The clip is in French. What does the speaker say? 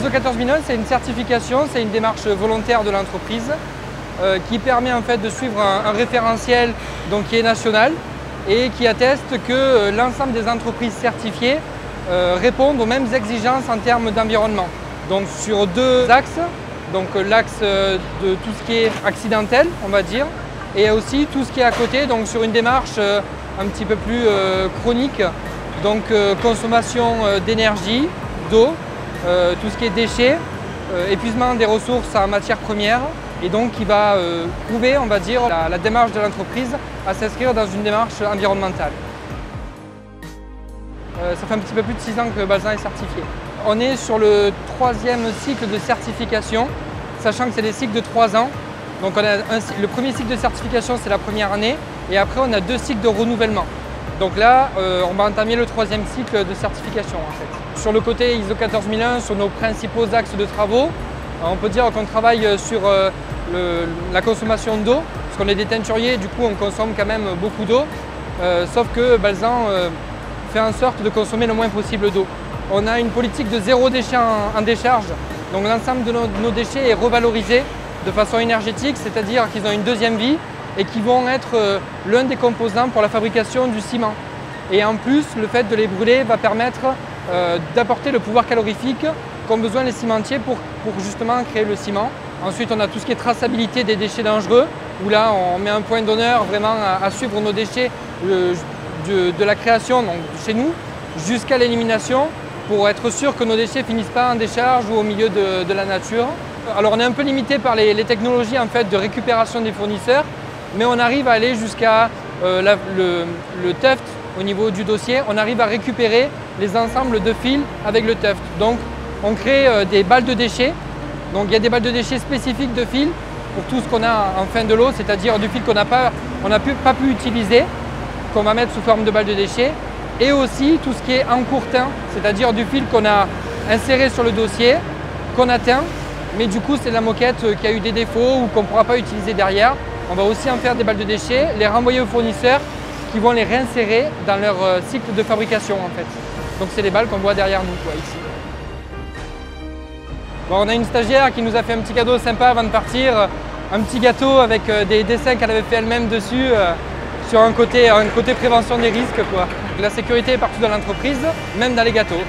ISO 14001, c'est une certification, c'est une démarche volontaire de l'entreprise qui permet en fait de suivre un référentiel donc, qui est national et qui atteste que l'ensemble des entreprises certifiées répondent aux mêmes exigences en termes d'environnement. Donc sur deux axes, donc l'axe de tout ce qui est accidentel, on va dire, et aussi tout ce qui est à côté, donc sur une démarche un petit peu plus chronique, donc consommation d'énergie, d'eau, tout ce qui est déchets, épuisement des ressources en matières premières, et donc qui va prouver, on va dire, la démarche de l'entreprise à s'inscrire dans une démarche environnementale. Ça fait un petit peu plus de 6 ans que Balzan est certifié. On est sur le 3e cycle de certification, sachant que c'est des cycles de 3 ans. Donc on a le premier cycle de certification, c'est la première année, et après on a 2 cycles de renouvellement. Donc là, on va entamer le 3e cycle de certification en fait. Sur le côté ISO 14001, sur nos principaux axes de travaux, on peut dire qu'on travaille sur la consommation d'eau, parce qu'on est des teinturiers, du coup on consomme quand même beaucoup d'eau, sauf que Balzan fait en sorte de consommer le moins possible d'eau. On a une politique de zéro déchet en décharge, donc l'ensemble de nos déchets est revalorisé de façon énergétique, c'est-à-dire qu'ils ont une deuxième vie et qui vont être l'un des composants pour la fabrication du ciment. Et en plus, le fait de les brûler va permettre d'apporter le pouvoir calorifique qu'ont besoin les cimentiers pour justement créer le ciment. Ensuite, on a tout ce qui est traçabilité des déchets dangereux, où là, on met un point d'honneur vraiment à suivre nos déchets de la création, donc chez nous, jusqu'à l'élimination, pour être sûr que nos déchets ne finissent pas en décharge ou au milieu de la nature. Alors on est un peu limité par les technologies en fait, de récupération des fournisseurs, mais on arrive à aller jusqu'à le tuft au niveau du dossier. On arrive à récupérer les ensembles de fils avec le tuft. Donc on crée des balles de déchets. Donc il y a des balles de déchets spécifiques de fil pour tout ce qu'on a en fin de lot, c'est-à-dire du fil qu'on n'a pas pu utiliser, qu'on va mettre sous forme de balles de déchets. Et aussi tout ce qui est en court-teint, c'est-à-dire du fil qu'on a inséré sur le dossier, qu'on a teint, mais du coup c'est la moquette qui a eu des défauts ou qu'on ne pourra pas utiliser derrière. On va aussi en faire des balles de déchets, les renvoyer aux fournisseurs qui vont les réinsérer dans leur cycle de fabrication en fait. Donc c'est les balles qu'on voit derrière nous quoi, ici. Bon, on a une stagiaire qui nous a fait un petit cadeau sympa avant de partir, un petit gâteau avec des dessins qu'elle avait fait elle-même dessus. Sur un côté prévention des risques quoi. La sécurité est partout dans l'entreprise, même dans les gâteaux.